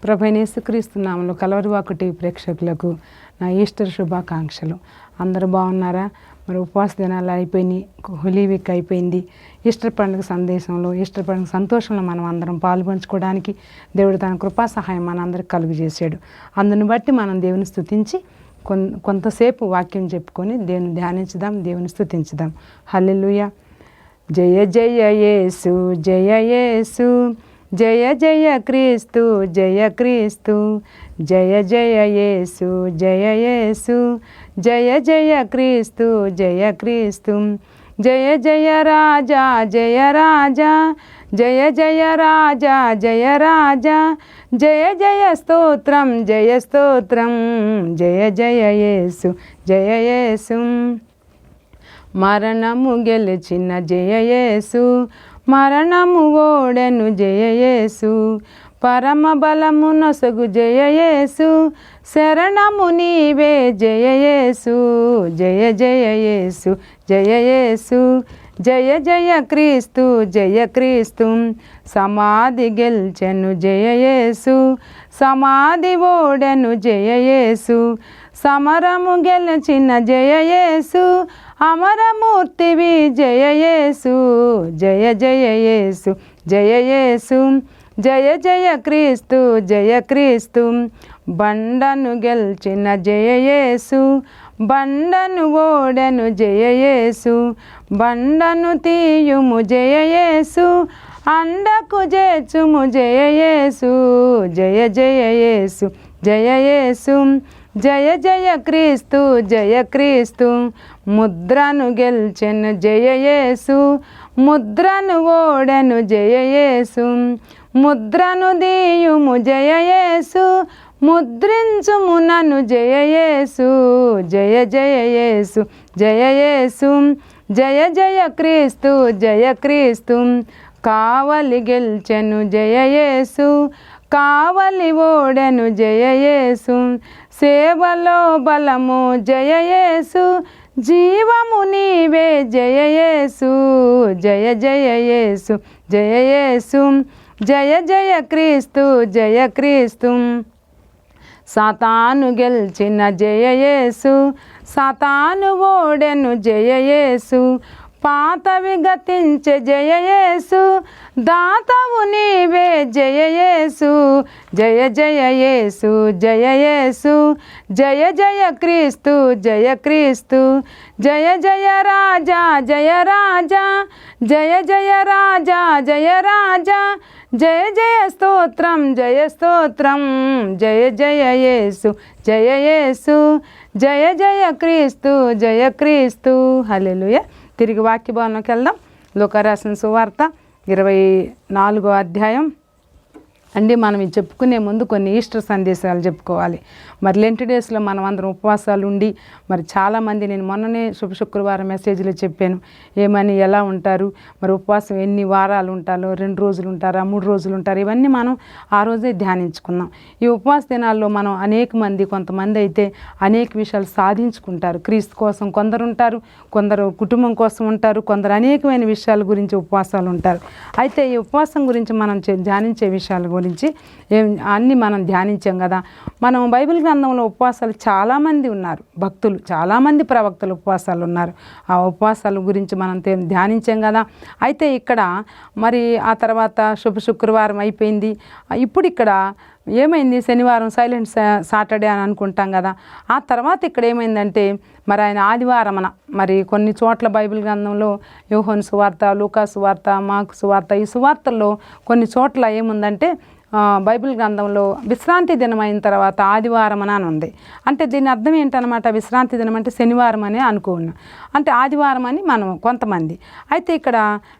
ప్రభువైన యేసుక్రీస్తు నామములో కలవరివాకు టీవీ ప్రేక్షకులకు నా ఈస్టర్ శుభాకాంక్షలు. అందరూ బాగున్నారా? మరి ఉపవాస దినాలు అయిపోయినాయి, హోలీ వీక్ అయిపోయింది. ఈస్టర్ పండుగ సందేశంలో, ఈస్టర్ పండుగ సంతోషంలో మనం అందరం పాల్పంచుకోవడానికి దేవుడు తన కృపా సహాయం మనందరికి కలుగు చేశాడు. అందుని బట్టి మనం దేవుని స్తుతించి కొంతసేపు వాక్యం చెప్పుకొని దేవుని ధ్యానించుదాం, దేవుని స్తుతించుదాం. హల్లెలూయా. జయ జయ యేసు, జయ యేసు, జయ జయ క్రీస్తు, జయ క్రీస్తు, జయ జయ యేసు, జయ యేసు, జయ జయ క్రీస్తు, జయ క్రీస్తు, జయ జయ రాజా, జయ రాజా, జయ జయ రాజా, జయ రాజా, జయ జయ స్తోత్రం, జయ స్తోత్రం, జయ జయ యేసు, జయ యేసు. మరణము గెలిచిన జయ యేసు, మరణము ఓడెను జయ యేసు, పరమ బలము నొసగు జయ యేసు, శరణము నీవే జయ యేసు, జయ జయ యేసు, జయ యేసు, జయ జయ క్రీస్తు, జయ క్రీస్తు, సమాధి గెల్చెను జయ యేసు, సమాధి ఓడెను జయ యేసు, సమరము గెలిచిన జయ యేసు, అమరమూర్తివి జయ యేసు, జయ జయ యేసు, జయ యేసు, జయ జయ క్రీస్తు, జయ క్రీస్తు, బండను గెల్చిన జయ యేసు, బండను ఓడెను జయ యేసు, బండను తీయుము జయ యేసు, అండకు చేర్చుము జయ యేసు, జయ జయ యేసు, జయ యేసు, జయ జయ క్రీస్తు, జయ క్రీస్తు, ముద్రను గెల్చెను జయ యేసు, ముద్రను ఓడెను జయ యేసు, ముద్రను దీయుము జయ యేసు, ముద్రించుము నన్ను జయ యేసు, జయ జయ యేసు, జయ యేసు, జయ జయ క్రీస్తు, జయ క్రీస్తు, కావలి గెల్చెను జయ యేసు, కావలి ఓడెను జయ యేసు, సేవలో బలము జయ యేసు, జీవము నీవే జయ యేసు, జయ జయ యేసు, జయ యేసు, జయ జయ క్రీస్తు, జయ క్రీస్తు, సాతాను గెల్చిన జయ యేసు, సాతాను ఓడెను జయ యేసు, పాతవి గతించే జయ యేసు, దాతవు నీవే జయ యేసు, జయ జయ యేసు, జయ యేసు, జయ జయ క్రీస్తు, జయ క్రీస్తు, జయ జయ రాజా, జయ రాజా, జయ జయ రాజా, జయ రాజా, జయ జయ స్తోత్రం, జయ స్తోత్రం, జయ జయ యేసు, జయ యేసు, జయ జయ క్రీస్తు, జయ క్రీస్తు. హల్లెలూయా. తిరిగి వాక్య భవనంలోకి వెళ్దాం. లూకా రాసిన సువార్త 24వ అధ్యాయం అండి. మనం ఇది చెప్పుకునే ముందు కొన్ని ఈస్టర్ సందేశాలు చెప్పుకోవాలి. మరి లెంట్ డేస్లో మనం అందరం ఉపవాసాలు ఉండి, మరి చాలామంది, నేను మొన్ననే శుక్రవారం మెసేజ్లో చెప్పాను ఏమని, ఎలా ఉంటారు, మరి ఉపవాసం ఎన్ని వారాలు ఉంటారో, 2 రోజులు ఉంటారా, 3 రోజులు ఉంటారు, ఇవన్నీ మనం ఆ రోజే ధ్యానించుకున్నాం. ఈ ఉపవాస దినాల్లో మనం కొంతమంది అయితే అనేక విషయాలు సాధించుకుంటారు క్రీస్తు కోసం. కొందరు ఉంటారు, కొందరు కుటుంబం కోసం ఉంటారు, కొందరు అనేకమైన విషయాల గురించి ఉపవాసాలు ఉంటారు. అయితే ఈ ఉపవాసం గురించి మనం ధ్యానించే విషయాల గురించి అన్నీ మనం ధ్యానించాం కదా. మనం బైబిల్ గ్రంథంలో ఉపవాసాలు చాలామంది ఉన్నారు, భక్తులు, చాలామంది ప్రవక్తలు ఉపవాసాలు ఉన్నారు. ఆ ఉపవాసాల గురించి మనం ధ్యానించాం కదా. అయితే ఇక్కడ మరి ఆ తర్వాత శుక్రవారం అయిపోయింది. ఇప్పుడు ఇక్కడ ఏమైంది, శనివారం సైలెంట్ సాటర్డే అని అనుకుంటాం కదా. ఆ తర్వాత ఇక్కడ ఏమైందంటే, మరి ఆయన ఆదివారమన మరి కొన్ని చోట్ల బైబిల్ గ్రంథంలో యోహాను సువార్త, లూకా సువార్త, మార్కు సువార్త, ఈ సువార్తల్లో కొన్ని చోట్ల ఏముందంటే బైబిల్ గ్రంథంలో విశ్రాంతి దినం అయిన తర్వాత ఆదివారం అని ఉంది. అంటే దీని అర్థం ఏంటనమాట, విశ్రాంతి దినం అంటే శనివారం అని అనుకున్నాం, అంటే ఆదివారం అని మనం కొంతమంది. అయితే ఇక్కడ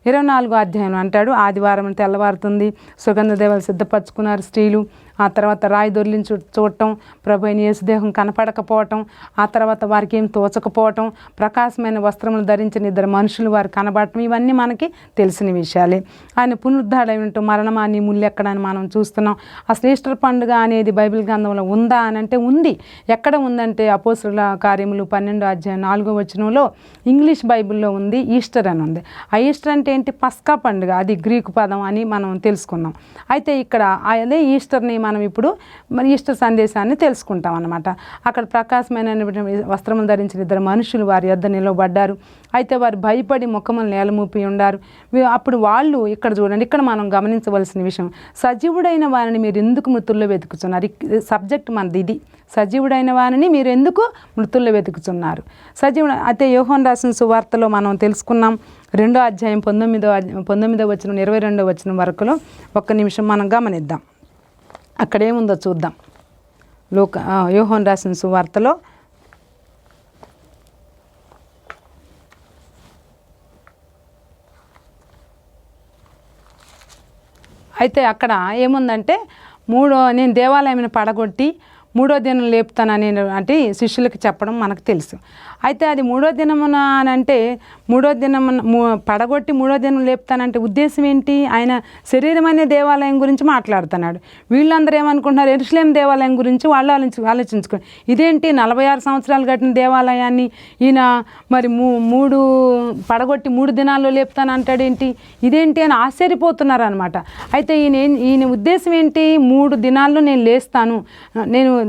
24వ అధ్యాయం అంటాడు, ఆదివారం తెల్లవారుతుంది, సుగంధ దేవాలు సిద్ధపరచుకున్నారు స్త్రీలు. ఆ తర్వాత రాయి దొర్లించి చూడటం, ప్రభు అయిన యేసుదేహం కనపడకపోవటం, ఆ తర్వాత వారికి ఏం తోచకపోవటం, ప్రకాశమైన వస్త్రములు ధరించిన 2 మనుషులు వారు కనబడటం, ఇవన్నీ మనకి తెలిసిన విషయాలే. ఆయన పునరుద్ధాడైనట్టు మరణమా నీ ముళ్ళెక్కడని మనం చూస్తున్నాం. అసలు ఈస్టర్ పండుగ అనేది బైబిల్ గ్రంథంలో ఉందా అని అంటే ఉంది. ఎక్కడ ఉందంటే అపోస్తలుల కార్యములు 12వ అధ్యాయం 4వ వచనంలో ఇంగ్లీష్ బైబిల్లో ఉంది, ఈస్టర్ అని ఉంది. ఆ ఈస్టర్ అంటే ఏంటి, పస్కా పండుగ, అది గ్రీకు పదం అని మనం తెలుసుకున్నాం. అయితే ఇక్కడ అదే ఈస్టర్ని మనం ఇప్పుడు మరి ఈస్టర్ సందేశాన్ని తెలుసుకుంటాం అన్నమాట. అక్కడ ప్రకాశమైన వస్త్రములు ధరించిన ఇద్దరు మనుషులు వారి యొద్ద నిలవబడ్డారు. అయితే వారు భయపడి ముఖములు నేలమూపి ఉండారు. అప్పుడు వాళ్ళు ఇక్కడ చూడండి, ఇక్కడ మనం గమనించవలసిన విషయం, సజీవుడైన వారిని మీరు ఎందుకు మృతుల్లో వెతుకుతున్నారు? సబ్జెక్ట్ మనది ఇది. సజీవుడైన వారిని మీరు ఎందుకు మృతుల్లో వెతుకుతున్నారు? సజీవుడు అయితే యోహాను రాసిన సువార్తలో మనం తెలుసుకున్నాం. 2వ అధ్యాయం 19వ వచనం 22వ వచనం వరకులో ఒక్క నిమిషం మనం గమనిద్దాం. అక్కడేముందో చూద్దాం. యోహాను రాసిన సువార్తలో అయితే అక్కడ ఏముందంటే, నేను దేవాలయం పడగొట్టి 3వ దినం లేపుతానని అంటే శిష్యులకి చెప్పడం మనకు తెలుసు. అయితే అది 3వ దినమున అని అంటే 3వ దినమున పడగొట్టి 3వ దినం లేపుతానంటే ఉద్దేశం ఏంటి? ఆయన శరీరం అనే దేవాలయం గురించి మాట్లాడుతున్నాడు. వీళ్ళందరూ ఏమనుకుంటున్నారు? యెరూషలేం దేవాలయం గురించి వాళ్ళు ఆలోచించుకోండి. ఇదేంటి 46 సంవత్సరాలు కట్టిన దేవాలయాన్ని ఈయన మరి పడగొట్టి 3 దినాల్లో లేపుతానంటాడేంటి, ఇదేంటి అని ఆశ్చర్యపోతున్నారు అనమాట. అయితే ఈయన ఉద్దేశం ఏంటి? 3 దినాల్లో నేను లేస్తాను,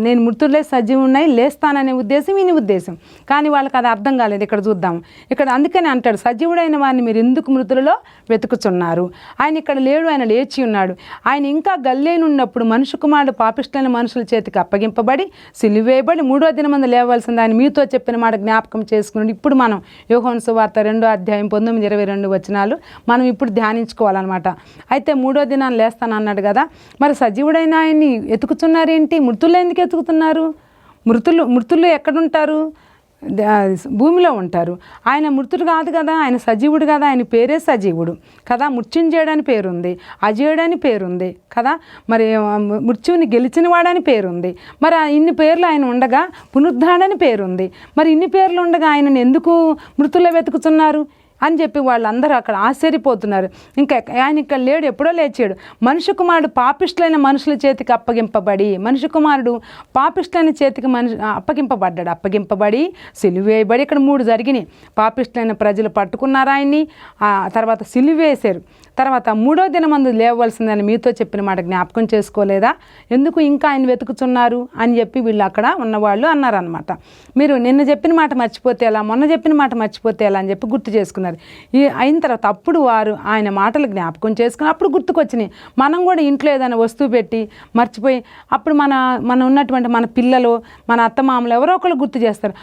నేను మృతులే సజీవున్నాయి లేస్తాననే ఉద్దేశం ఈయన ఉద్దేశం. కానీ వాళ్ళకి అది అర్థం కాలేదు. ఇక్కడ చూద్దాం. ఇక్కడ అందుకని అంటాడు, సజీవుడైన వారిని మీరు ఎందుకు మృతులలో వెతుకుచున్నారు? ఆయన ఇక్కడ లేడు, ఆయన లేచి ఉన్నాడు. ఆయన ఇంకా గల్లేను ఉన్నప్పుడు మనుష్య కుమారుడు పాపిష్టులైన మనుషుల చేతికి అప్పగింపబడి సిలువేయబడి 3వ దినమందు లేవలసింది ఆయన మీతో చెప్పిన మాట జ్ఞాపకం చేసుకున్నాడు. ఇప్పుడు మనం యోహాను సువార్త 2వ అధ్యాయం 19-22 వచనాలు మనం ఇప్పుడు ధ్యానించుకోవాలన్నమాట. అయితే 3వ దినాన్ని లేస్తానన్నాడు కదా, మరి సజీవుడైన ఆయన్ని వెతుకుతున్నారేంటి? మృతులు ఎందుకు వెతుకుతున్నారు? మృతులు ఎక్కడుంటారు? భూమిలో ఉంటారు. ఆయన మృతుడు కాదు కదా, ఆయన సజీవుడు కదా, ఆయన పేరే సజీవుడు కదా. మృత్యుంజయుడని పేరుంది, అజయుడని పేరుంది కదా, మరి మృత్యువుని గెలిచిన వాడని పేరుంది. మరి ఇన్ని పేర్లు ఆయన ఉండగా పునరుద్ధాడని పేరుంది. మరి ఇన్ని పేర్లు ఉండగా ఆయనను ఎందుకు మృతుల్లో వెతుకుతున్నారు అని చెప్పి వాళ్ళందరూ అక్కడ ఆశ్చర్యపోతున్నారు. ఇంకా ఆయన ఇక్కడ లేడు, ఎప్పుడో లేచాడు. మనుష్య కుమారుడు పాపిష్టులైన మనుషుల చేతికి అప్పగింపబడి, మనుష్య కుమారుడు పాపిష్టులైన చేతికి అప్పగింపబడి సిలువేయబడి, ఇక్కడ 3 జరిగినాయి. పాపిష్టులైన ప్రజలు పట్టుకున్నారు ఆయన్ని, తర్వాత సిలువేశారు. తర్వాత 3వ దినమందు లేవవలసిందని మీతో చెప్పిన మాట జ్ఞాపకం చేసుకోలేదా? ఎందుకు ఇంకా ఆయన వెతుకుతున్నారు అని చెప్పి వీళ్ళు అక్కడ ఉన్నవాళ్ళు అన్నారనమాట. మీరు నిన్న చెప్పిన మాట మర్చిపోతే ఎలా, మొన్న చెప్పిన మాట మర్చిపోతే ఎలా అని చెప్పి గుర్తు చేసుకున్నారు. అయిన తర్వాత అప్పుడు వారు ఆయన మాటలు జ్ఞాపకం చేసుకుని అప్పుడు గుర్తుకొచ్చినాయి. మనం కూడా ఇంట్లో ఏదైనా వస్తువు పెట్టి మర్చిపోయి అప్పుడు మన ఉన్నటువంటి మన పిల్లలు, మన అత్తమామలు ఎవరో ఒకళ్ళు గుర్తు చేస్తారు.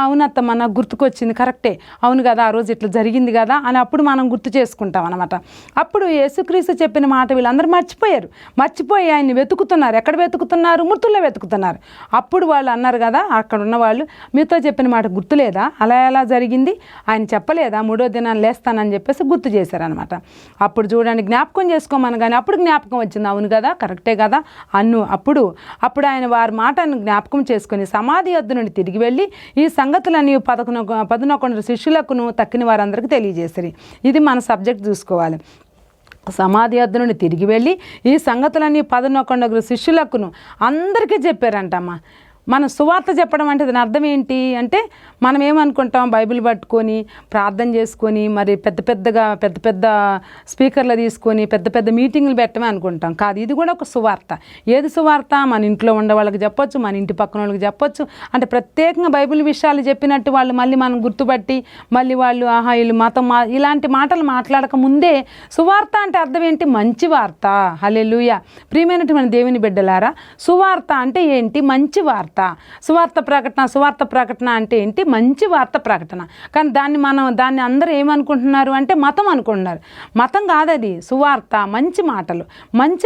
అవునత్తమ్మ నాకు గుర్తుకొచ్చింది, కరెక్టే, అవును కదా, ఆ రోజు ఇట్లా జరిగింది కదా అని అప్పుడు మనం గుర్తు చేసుకుంటాం అనమాట. అప్పుడు యేసుక్రీస్తు చెప్పిన మాట వీళ్ళందరూ మర్చిపోయి ఆయన్ని వెతుకుతున్నారు. ఎక్కడ వెతుకుతున్నారు? మృతుల్లో వెతుకుతున్నారు. అప్పుడు వాళ్ళు అన్నారు కదా, అక్కడ ఉన్న వాళ్ళు, మీతో చెప్పిన మాట గుర్తులేదా? అలా ఎలా జరిగింది? ఆయన చెప్పలేదా 3వ దినాన్ని లేస్తానని చెప్పేసి గుర్తు చేశారనమాట. అప్పుడు చూడండి, జ్ఞాపకం చేసుకోమని కానీ అప్పుడు జ్ఞాపకం వచ్చింది. అవును కదా, కరెక్టే కదా అప్పుడు ఆయన వారి మాటను జ్ఞాపకం చేసుకుని సమాధి యొద్ద నుండి తిరిగి వెళ్ళి ఈ సంగతులన్నీ 11 శిష్యులకును తక్కిన వారందరికీ తెలియజేశారు. ఇది మన సబ్జెక్ట్ చూసుకోవాలి. సమాధి యొద్ద నుండి తిరిగి వెళ్ళి ఈ సంగతులన్నీ 11 శిష్యులకును అందరికీ చెప్పారంటమ్మా. మనం సువార్త చెప్పడం అంటే దాని అర్థం ఏంటి అంటే, మనం ఏమనుకుంటాం, బైబిల్ పట్టుకొని ప్రార్థన చేసుకొని మరి పెద్ద స్పీకర్లు తీసుకొని పెద్ద మీటింగ్లు పెట్టమే అనుకుంటాం. కాదు, ఇది కూడా ఒక సువార్త. ఏది సువార్త? మన ఇంట్లో ఉండే వాళ్ళకి చెప్పొచ్చు, మన ఇంటి పక్కన వాళ్ళకి చెప్పొచ్చు. అంటే ప్రత్యేకంగా బైబిల్ విషయాలు చెప్పినట్టు వాళ్ళు మళ్ళీ మనం గుర్తుపట్టి మళ్ళీ వాళ్ళు వీళ్ళు మతం ఇలాంటి మాటలు మాట్లాడక ముందే సువార్త అంటే అర్థం ఏంటి? మంచి వార్త. హల్లెలూయా. ప్రియమైనటువంటి దేవుని బిడ్డలారా, సువార్త అంటే ఏంటి? మంచి వార్త. సువార్త ప్రకటన అంటే ఏంటి? మంచి వార్త ప్రకటన. కానీ దాన్ని అందరూ ఏమనుకుంటున్నారు అంటే మతం అనుకుంటున్నారు. మతం కాదది, సువార్త. మంచి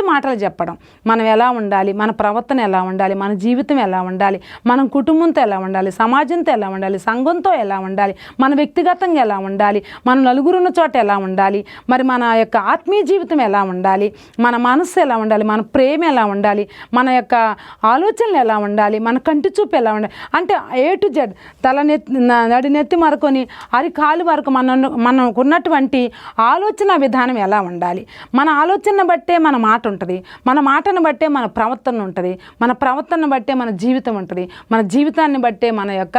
మాటలు చెప్పడం. మనం ఎలా ఉండాలి, మన ప్రవర్తన ఎలా ఉండాలి, మన జీవితం ఎలా ఉండాలి, మనం కుటుంబంతో ఎలా ఉండాలి, సమాజంతో ఎలా ఉండాలి, సంఘంతో ఎలా ఉండాలి, మన వ్యక్తిగతంగా ఎలా ఉండాలి, మన నలుగురున్న చోట ఎలా ఉండాలి, మరి మన యొక్క ఆత్మీయ జీవితం ఎలా ఉండాలి, మన మనస్సు ఎలా ఉండాలి, మన ప్రేమ ఎలా ఉండాలి, మన యొక్క ఆలోచనలు ఎలా ఉండాలి, మన కంటి చూపు ఎలా ఉండాలి, అంటే A to Z నడినెత్తి మరకొని అరికాలు వరకు మనకు ఉన్నటువంటి ఆలోచన విధానం ఎలా ఉండాలి. మన ఆలోచన బట్టే మన మాట ఉంటుంది, మన మాటను బట్టే మన ప్రవర్తన ఉంటుంది, మన ప్రవర్తన బట్టే మన జీవితం ఉంటుంది, మన జీవితాన్ని బట్టే మన యొక్క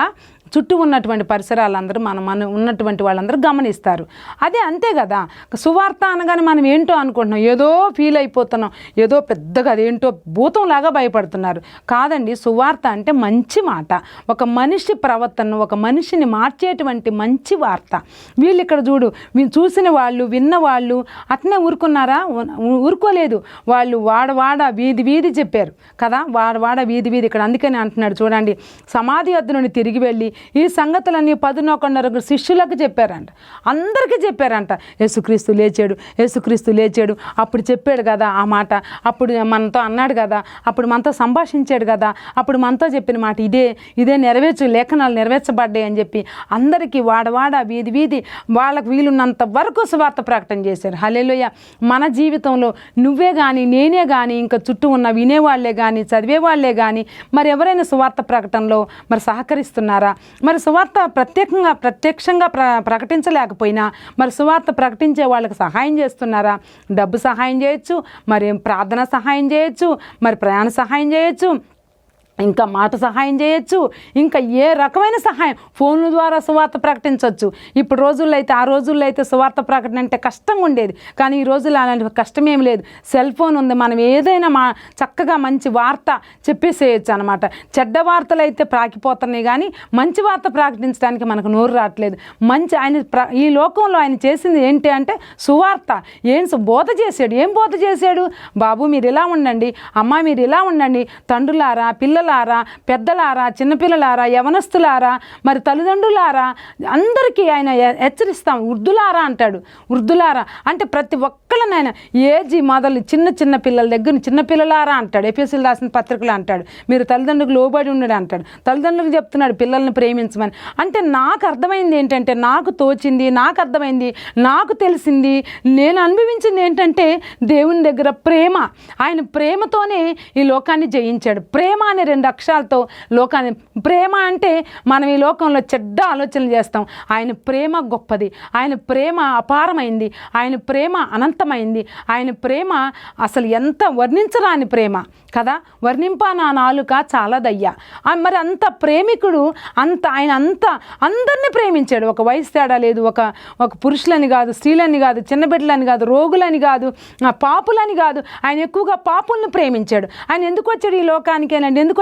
చుట్టూ ఉన్నటువంటి పరిసరాలందరూ మన ఉన్నటువంటి వాళ్ళందరూ గమనిస్తారు. అదే అంతే కదా, సువార్త అనగానే మనం ఏంటో అనుకుంటున్నాం, ఏదో ఫీల్ అయిపోతున్నాం, ఏదో పెద్దగా అదేంటో భూతంలాగా భయపడుతున్నారు. కాదండి, సువార్త అంటే మంచి మాట, ఒక మనిషి ప్రవర్తనను, ఒక మనిషిని మార్చేటువంటి మంచి వార్త. వీళ్ళు ఇక్కడ చూడు, చూసిన వాళ్ళు, విన్న వాళ్ళు అట్నే ఊరుకున్నారా? ఊరుకోలేదు. వాళ్ళు వాడ వీధి వీధి చెప్పారు కదా, వాడ వీధి వీధి. ఇక్కడ అందుకని అంటున్నాడు చూడండి, సమాధి వద్ద నుండి తిరిగి వెళ్ళి ఈ సంగతులన్నీ 11 శిష్యులకు చెప్పారంట, అందరికీ చెప్పారంట. యేసుక్రీస్తు లేచాడు, యేసుక్రీస్తు లేచాడు. అప్పుడు చెప్పాడు కదా ఆ మాట, అప్పుడు మనతో అన్నాడు కదా, అప్పుడు మనతో సంభాషించాడు కదా, అప్పుడు మనతో చెప్పిన మాట ఇదే లేఖనాలు నెరవేర్చబడ్డాయి అని చెప్పి అందరికీ వాడ వీధి వీధి వాళ్ళకు వీలున్నంత వరకు సువార్త ప్రకటన చేశారు. హల్లెలూయా. మన జీవితంలో నువ్వే కానీ, నేనే కానీ, ఇంకా చుట్టూ ఉన్న వినేవాళ్లే కానీ, చదివేవాళ్లే కానీ మరి ఎవరైనా సువార్త ప్రకటనలో మరి సహకరిస్తున్నారా? మరి సువార్త ప్రత్యక్షంగా ప్రకటించలేకపోయినా మరి సువార్త ప్రకటించే వాళ్ళకి సహాయం చేస్తున్నారా? డబ్బు సహాయం చేయొచ్చు, మరి ప్రార్థన సహాయం చేయొచ్చు, మరి ప్రయాణ సహాయం చేయొచ్చు, ఇంకా మాట సహాయం చేయొచ్చు, ఇంకా ఏ రకమైన సహాయం ఫోన్ల ద్వారా సువార్త ప్రకటించవచ్చు. ఇప్పుడు రోజుల్లో అయితే, ఆ రోజుల్లో అయితే సువార్త ప్రకటన అంటే కష్టంగా ఉండేది, కానీ ఈ రోజుల్లో అలాంటి కష్టమేం లేదు. సెల్ ఫోన్ ఉంది, మనం ఏదైనా చక్కగా మంచి వార్త చెప్పేసేయచ్చు అనమాట. చెడ్డ వార్తలు అయితే ప్రాకిపోతున్నాయి, కానీ మంచి వార్త ప్రకటించడానికి మనకు నోరు రావట్లేదు. ఈ లోకంలో ఆయన చేసింది ఏంటి అంటే సువార్త. బోధ చేశాడు. ఏం బోధ చేశాడు? బాబు మీరు ఇలా ఉండండి, అమ్మ మీరు ఇలా ఉండండి, తండ్రులారా, పిల్లలారా, పెద్దలారా, చిన్నపిల్లలారా, యవనస్తులారా, మరి తల్లిదండ్రులారా, అందరికీ ఆయన హెచ్చరిస్తాం. వృద్ధులారా అంటాడు. వృద్ధులారా అంటే ప్రతి ఒక్కళ్ళనైనా ఏజీ మొదలు చిన్న పిల్లల దగ్గర చిన్నపిల్లలారా అంటాడు. ఎఫెసీయులకు రాసిన పత్రికలు అంటాడు, మీరు తల్లిదండ్రులకు లోబడి ఉన్నాడు అంటాడు. తల్లిదండ్రులకు చెప్తున్నాడు పిల్లల్ని ప్రేమించమని. అంటే నాకు అర్థమైంది ఏంటంటే, నాకు తోచింది, నాకు అర్థమైంది, నాకు తెలిసింది, నేను అనుభవించింది ఏంటంటే దేవుని దగ్గర ప్రేమ. ఆయన ప్రేమతోనే ఈ లోకాన్ని జయించాడు. ప్రేమ అనే 2 అక్షరాలతో లోకాన్ని, ప్రేమ అంటే మనం ఈ లోకంలో చెడ్డ ఆలోచనలు చేస్తాం. ఆయన ప్రేమ గొప్పది, ఆయన ప్రేమ అపారమైంది, ఆయన ప్రేమ అనంతమైంది, ఆయన ప్రేమ అసలు ఎంత వర్ణించరాని ప్రేమ కదా. వర్ణింప నా నాలుక చాలా దయ్యా. మరి అంత ప్రేమికుడు, ఆయన అందరినీ ప్రేమించాడు. ఒక వయసు తేడా లేదు, ఒక పురుషులని కాదు, స్త్రీలని కాదు, చిన్న బిడ్డలని కాదు, రోగులని కాదు, పాపులని కాదు. ఆయన ఎక్కువగా పాపులను ప్రేమించాడు. ఆయన ఎందుకు వచ్చాడు ఈ లోకానికి అంటే, ఎందుకు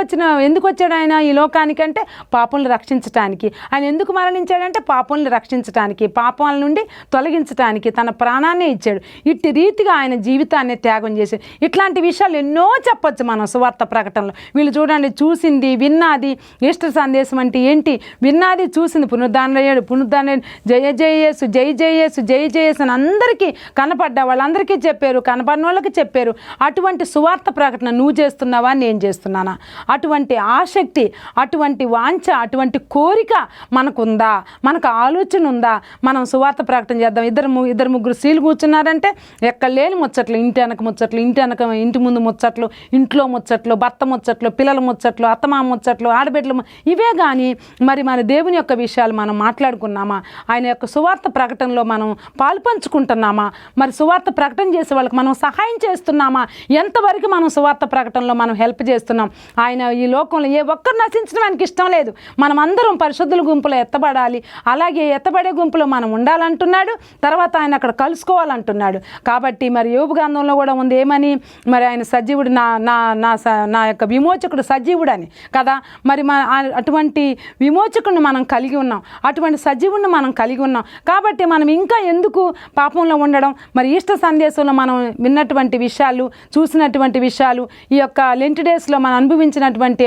వచ్చాడు ఆయన ఈ లోకానికి అంటే పాపులను రక్షించటానికి. ఆయన ఎందుకు మరణించాడంటే పాపులను రక్షించటానికి, పాపాల నుండి తొలగించటానికి తన ప్రాణాన్ని ఇచ్చాడు. ఇట్టి రీతిగా ఆయన జీవితాన్ని త్యాగం చేశాడు. ఇట్లాంటి విషయాలు ఎన్నో చెప్పొచ్చు మనం సువార్త ప్రకటనలో. వీళ్ళు చూడండి, చూసింది, విన్నది, ఈస్టర్ సందేశం అంటే ఏంటి? విన్నది, చూసింది, పునరుద్ధానం, జయ జయేసు, జై జయేసు, జై జయేసు అని అందరికీ కనపడ్డా వాళ్ళందరికీ చెప్పారు, కనపడిన వాళ్ళకి చెప్పారు. అటువంటి సువార్త ప్రకటన నువ్వు చేస్తున్నావా, నేను చేస్తున్నానా? అటువంటి ఆసక్తి, అటువంటి వాంఛ, అటువంటి కోరిక మనకుందా? మనకు ఆలోచన ఉందా? మనం సువార్త ప్రకటన చేద్దాం. ఇద్దరు ముగ్గురు స్త్రీలు కూర్చున్నారంటే ఎక్కడ లేని ముచ్చట్లు, ఇంటి వెనక ముచ్చట్లు, ఇంటి ముందు ముచ్చట్లు, ఇంట్లో ముచ్చట్లు, భర్త ముచ్చట్లు, పిల్లల ముచ్చట్లు, అత్తమామ ముచ్చట్లు, ఆడబిడ్డలు, ఇవే కానీ మరి మన దేవుని యొక్క విషయాలు మనం మాట్లాడుకున్నామా? ఆయన యొక్క సువార్త ప్రకటనలో మనం పాలు పంచుకుంటున్నామా? మరి సువార్త ప్రకటన చేసే వాళ్ళకి మనం సహాయం చేస్తున్నామా? ఎంతవరకు మనం సువార్త ప్రకటనలో మనం హెల్ప్ చేస్తున్నాం? ఆయన ఈ లోకంలో ఏ ఒక్కరు నశించడం ఆయనకి ఇష్టం లేదు. మనం అందరం పరిశుద్ధుల గుంపులో ఎత్తబడాలి, అలాగే ఎత్తబడే గుంపులో మనం ఉండాలంటున్నాడు. తర్వాత ఆయన అక్కడ కలుసుకోవాలంటున్నాడు. కాబట్టి మరి యోబు గ్రంథంలో కూడా ఉంది ఏమని, మరి ఆయన సజీవుడు, నా యొక్క విమోచకుడు సజీవుడు అని కదా. మరి అటువంటి విమోచకుడిని మనం కలిగి ఉన్నాం, అటువంటి సజీవుడిని మనం కలిగి ఉన్నాం. కాబట్టి మనం ఇంకా ఎందుకు పాపంలో ఉండడం? మరి ఈస్టర్ సందేశంలో మనం విన్నటువంటి విషయాలు, చూసినటువంటి విషయాలు, ఈ యొక్క లెంట్ డేస్లో మనం అనుభవించినటువంటి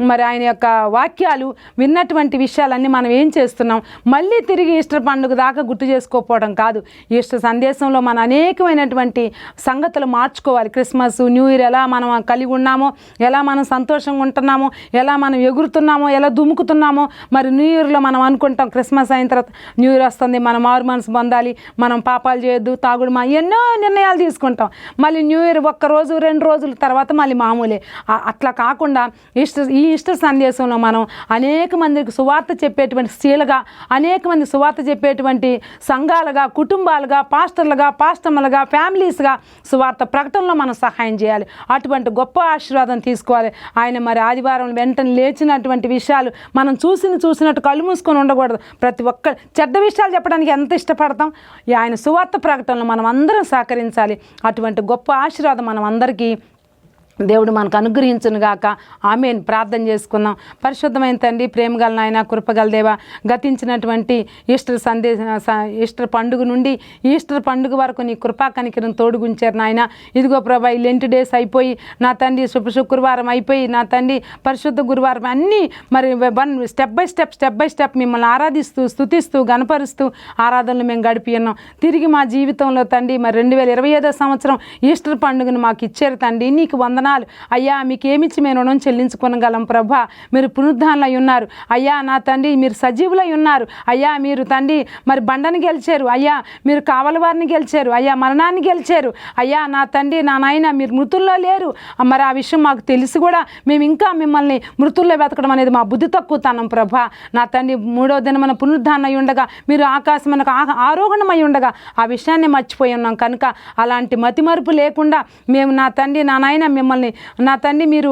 మరి ఆయన యొక్క వాక్యాలు, విన్నటువంటి విషయాలన్నీ మనం ఏం చేస్తున్నాం? మళ్ళీ తిరిగి ఈస్టర్ పండుగ దాకా గుర్తు చేసుకోకపోవడం కాదు. ఈస్టర్ సందేశంలో మన అనేకమైనటువంటి సంగతులు మార్చుకోవాలి. క్రిస్మస్, న్యూ ఇయర్ ఎలా మనం కలిగి ఉన్నామో, ఎలా మనం సంతోషంగా ఉంటున్నామో, ఎలా మనం ఎగురుతున్నామో, ఎలా దుముకుతున్నామో. మరి న్యూ ఇయర్లో మనం అనుకుంటాం క్రిస్మస్ అయిన తర్వాత న్యూ ఇయర్ వస్తుంది, మనం మారు మనసు పొందాలి, మనం పాపాలు చేయొద్దు, తాగుడు ఎన్నో నిర్ణయాలు తీసుకుంటాం. మళ్ళీ న్యూ ఇయర్ 1 రోజు 2 రోజుల తర్వాత మళ్ళీ మామూలే. అట్లా కాకుండా ఈ ఈస్టర్ సందేశంలో మనం అనేక మందికి సువార్త చెప్పేటువంటి స్త్రీలుగా, అనేక మంది సువార్త చెప్పేటువంటి సంఘాలుగా, కుటుంబాలుగా, పాస్టర్లుగా, ఉపాష్టములుగా ఫ్యామిలీస్గా సువార్త ప్రకటనలో మనం సహాయం చేయాలి. అటువంటి గొప్ప ఆశీర్వాదం తీసుకోవాలి. ఆయన మరి ఆదివారం వెంటనే లేచినటువంటి విషయాలు మనం చూసినట్టు కళ్ళు మూసుకొని ఉండకూడదు. ప్రతి ఒక్క చెడ్డ విషయాలు చెప్పడానికి ఎంత ఇష్టపడతాం. ఆయన సువార్త ప్రకటనలో మనం అందరం సహకరించాలి. అటువంటి గొప్ప ఆశీర్వాదం మనం అందరికీ దేవుడు మనకు అనుగ్రహించును గాక. ఆమేన్. ప్రార్థన చేసుకుందాం. పరిశుద్ధమైన తండ్రి, ప్రేమగల నాయన, కృపగల దేవ, గతించినటువంటి ఈస్టర్ పండుగ నుండి ఈస్టర్ పండుగ వరకు నీ కృపా కనికరం తోడుగుంచారు నాయన. ఇదిగో ప్రభా, ఈ లెంట్ డేస్ అయిపోయి నా తండ్రి శుక్రవారం అయిపోయి నా తండ్రి పరిశుద్ధ గురువారం అన్నీ మరి స్టెప్ బై స్టెప్ మిమ్మల్ని ఆరాధిస్తూ స్తుతిస్తూ గణపరుస్తూ ఆరాధనలు మేము గడిపి ఉన్నాం. తిరిగి మా జీవితంలో తండ్రి మరి 2025 సంవత్సరం ఈస్టర్ పండుగను మాకు ఇచ్చారు తండ్రి. నీకు వందనాలు అయ్యా. మీకేమిచ్చి మేము రుణం చెల్లించుకోనగలం ప్రభా. మీరు పునరుద్ధానులై ఉన్నారు అయ్యా. నా తండ్రి మీరు సజీవులై ఉన్నారు అయ్యా. మీరు తండ్రి మరి బండని గెలిచారు అయ్యా. మీరు కావలి వారిని గెలిచారు అయ్యా. మరణాన్ని గెలిచారు అయ్యా. నా తండ్రి నా నాయన మీరు మృతుల్లో లేరు. మరి ఆ విషయం మాకు తెలిసి కూడా మేము ఇంకా మిమ్మల్ని మృతుల్లో వెతకడం అనేది మా బుద్ధి తక్కువతనం ప్రభా. నా తండ్రి 3వ దినమున పునరుద్ధానమై ఉండగా మీరు ఆకాశమునకు ఆరోహణమై ఉండగా ఆ విషయాన్ని మర్చిపోయి ఉన్నాం కనుక అలాంటి మతిమరుపు లేకుండా మేము నా తండ్రి నా నాయన మిమ్మల్ని నా తండ్రి మీరు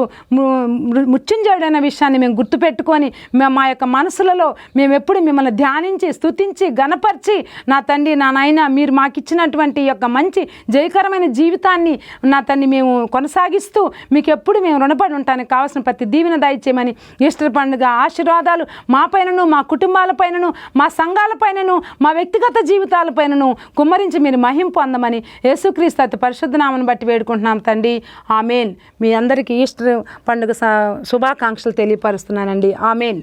మృత్యుంజయుడైన విషయాన్ని మేము గుర్తుపెట్టుకొని మా యొక్క మనసులలో మేము ఎప్పుడు మిమ్మల్ని ధ్యానించి స్తుతించి గణపరిచి నా తండ్రి నా నాయన మీరు మాకు ఇచ్చినటువంటి యొక్క మంచి జయకరమైన జీవితాన్ని నా తండ్రి మేము కొనసాగిస్తూ మీకు ఎప్పుడు మేము రుణపడి ఉంటానికి కావాల్సిన ప్రతి దీవెన దయచేయమని ఈస్టర్ పండుగ ఆశీర్వాదాలు మా పైనను మా కుటుంబాలపైనను మా సంఘాలపైనను మా వ్యక్తిగత జీవితాలపైనను కుమ్మరించి మీరు మహిమ పొందమని యేసుక్రీస్తు అతి పరిశుద్ధ నామమును బట్టి వేడుకుంటున్నాం తండ్రి. ఆమేన్. మీ అందరికీ ఈస్టర్ పండుగ శుభాకాంక్షలు తెలియపరుస్తున్నానండి. ఆమేన్.